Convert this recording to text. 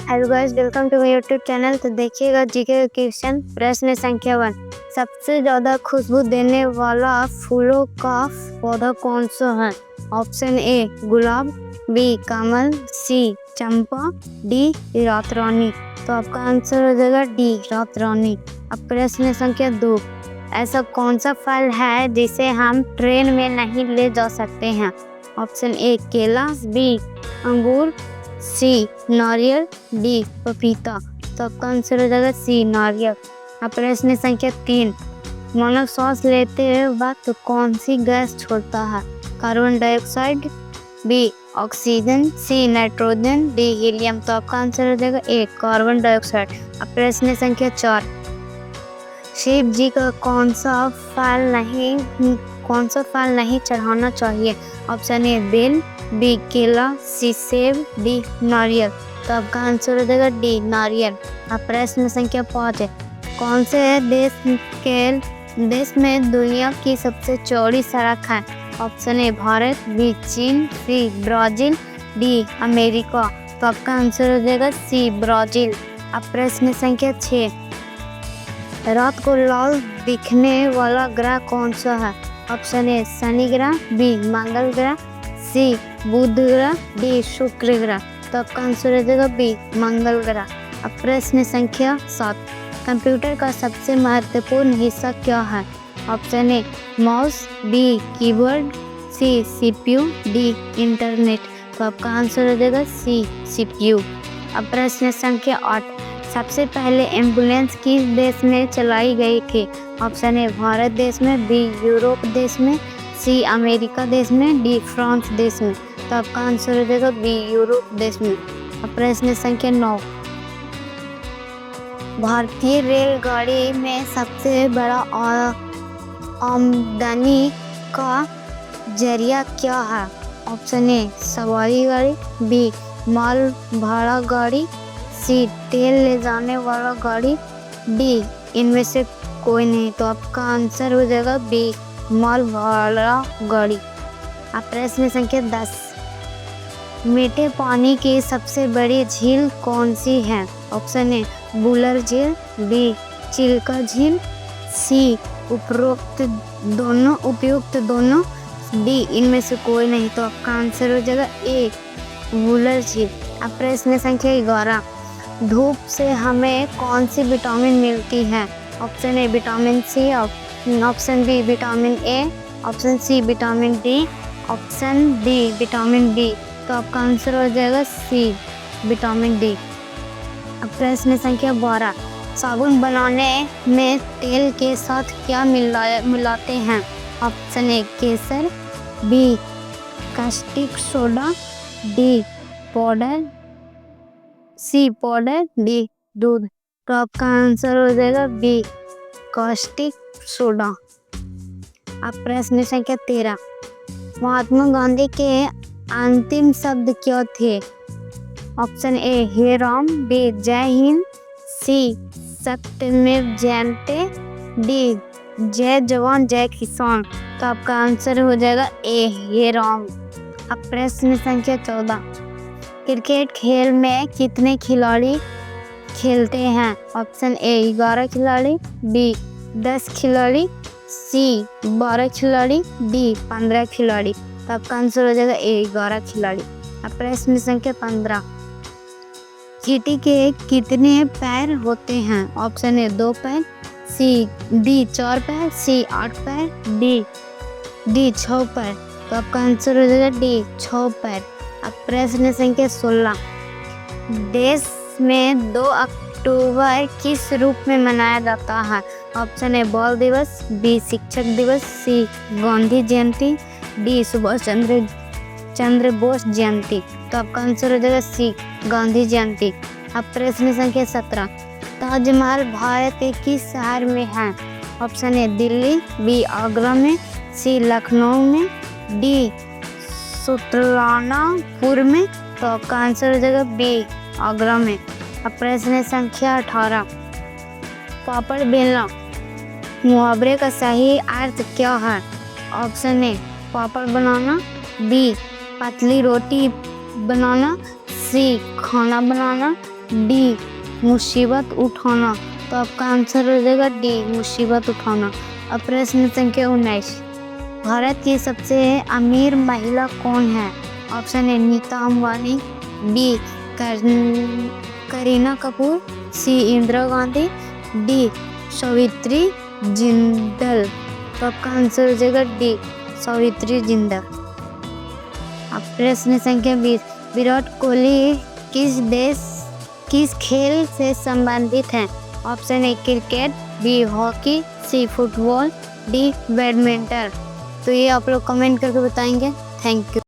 Hello guys, welcome to my YouTube channel. तो देखिएगा GK का क्वेश्चन। प्रश्न संख्या 1, सबसे ज्यादा खुशबू देने वाला फूलों का पौधा कौन सा है? ऑप्शन ए गुलाब, बी कमल, सी चंपा, डी रात रानी। तो आपका आंसर हो जाएगा डी रात रानी। अब प्रश्न संख्या 2, ऐसा कौन सा फल है जिसे हम ट्रेन में नहीं ले जा सकते हैं? ऑप्शन ए केला, बी अंगूर, सी नारियल, डी पपीता। तो आपका आंसर हो जाएगा सी नारियल। अब प्रश्न संख्या 3, मानव सांस लेते वक्त कौन सी गैस छोड़ता है? Carbon dioxide, B oxygen, C nitrogen, D helium. तो आपका आंसर हो जाएगा ए कार्बन डाइऑक्साइड। अब प्रश्न संख्या 4, शिव जी का कौन सा फल नहीं चढ़ाना चाहिए? ऑप्शन ए बेल, बी केला, सी सेब, डी नारियल। तो आपका आंसर हो जाएगा डी नारियल। अब प्रश्न संख्या 5 है, कौन से देश में दुनिया की सबसे चौड़ी सड़क है? ऑप्शन ए भारत, बी चीन, सी ब्राजील, डी अमेरिका। तो आपका आंसर हो जाएगा सी ब्राजील। अब प्रश्न संख्या 6, रात को लाल दिखने वाला ग्रह कौन सा है? ऑप्शन ए शनि ग्रह, बी मंगल ग्रह, सी बुध ग्रह, डी शुक्र ग्रह। तो आपका आंसर हो जाएगा बी मंगल ग्रह। अब प्रश्न संख्या 7, कंप्यूटर का सबसे महत्वपूर्ण हिस्सा क्या है? Option A mouse, B keyboard, C CPU, D internet. तो आपका आंसर हो जाएगा सी सीपीयू। अब प्रश्न संख्या 8, सबसे पहले एम्बुलेंस किस देश में चलाई गई थी? ऑप्शन ए भारत देश में, बी यूरोप देश में, सी अमेरिका देश में, डी फ्रांस देश में। तो आपका आंसर हो जाएगा बी यूरोप देश में। अब प्रश्न संख्या 9, भारतीय रेलगाड़ी में सबसे बड़ा आमदनी का जरिया क्या है? ऑप्शन ए सवारी गाड़ी, बी माल भाड़ा गाड़ी, सी तेल ले जाने वाला गाड़ी, डी इनमें से कोई नहीं। तो आपका आंसर हो जाएगा बी माल भाड़ा गाड़ी। अब प्रश्न संख्या 10, मीठे पानी की सबसे बड़ी झील कौन सी है? ऑप्शन ए बुलर झील, बी चिल्का झील, सी उपयुक्त दोनों, डी इनमें से कोई नहीं। तो आपका आंसर हो जाएगा ए बुलर झील। अब प्रश्न संख्या 11, धूप से हमें कौन सी विटामिन मिलती है? Option A vitamin C, option B vitamin A, option C vitamin D, option D vitamin B. तो आपका आंसर हो जाएगा सी विटामिन डी। अब प्रश्न संख्या 12, साबुन बनाने में तेल के साथ क्या मिलाते हैं? ऑप्शन ए केसर, B caustic soda, D powder, C powder, D दूध। तो आपका आंसर हो जाएगा बी कास्टिक सोडा। अब प्रश्न संख्या 13, महात्मा गांधी के अंतिम शब्द क्या थे? ऑप्शन ए हे राम, बी जय हिंद, सी सत्यमेव जयते, डी जय जवान जय किसान। तो आपका आंसर हो जाएगा ए हे राम। अब प्रश्न संख्या 14, क्रिकेट खेल में कितने खिलाड़ी खेलते हैं? ऑप्शन ए 11 खिलाड़ी, बी 10 खिलाड़ी, सी 12 खिलाड़ी, डी 15 खिलाड़ी। तो आपका आंसर हो जाएगा ए 11 खिलाड़ी। अब प्रश्न संख्या 15, चींटी के कितने पैर होते हैं? ऑप्शन ए 2 पैर, डी 4 पैर, सी 8 पैर, डी 6 पैर। तो आपका आंसर हो जाएगा डी 6 पैर। अब प्रश्न संख्या 16, देश में 2 अक्टूबर किस रूप में मनाया जाता है? ऑप्शन ए बाल दिवस, बी शिक्षक दिवस, सी गांधी जयंती, डी सुभाष चंद्र बोस जयंती। तो आपका आंसर हो जाएगा सी गांधी जयंती। अब प्रश्न संख्या 17, ताजमहल भारत के किस शहर में है? Option A Delhi, B Agra में, सी लखनऊ में, डी सुल्तानपुर में। तो आपका आंसर हो जाएगा बी आगरा में। अब प्रश्न संख्या 18, पापड़ बेलना मुहावरे का सही अर्थ क्या है? ऑप्शन ए पापड़ बनाना, बी पतली रोटी बनाना, सी खाना बनाना, डी मुसीबत उठाना। तो आपका आंसर हो जाएगा डी मुसीबत उठाना। अब प्रश्न संख्या 19, भारत की सबसे अमीर महिला कौन है? Option A Nita Ambani, B Kareena Kapoor, C Indira Gandhi, D Savitri Jindal. तो आपका आंसर हो जाएगा डी सावित्री जिंदल। अब प्रश्न संख्या 20, विराट कोहली किस खेल से संबंधित हैं? Option A cricket, B hockey, C football, D badminton. तो ये आप लोग कमेंट करके बताएंगे। Thank you.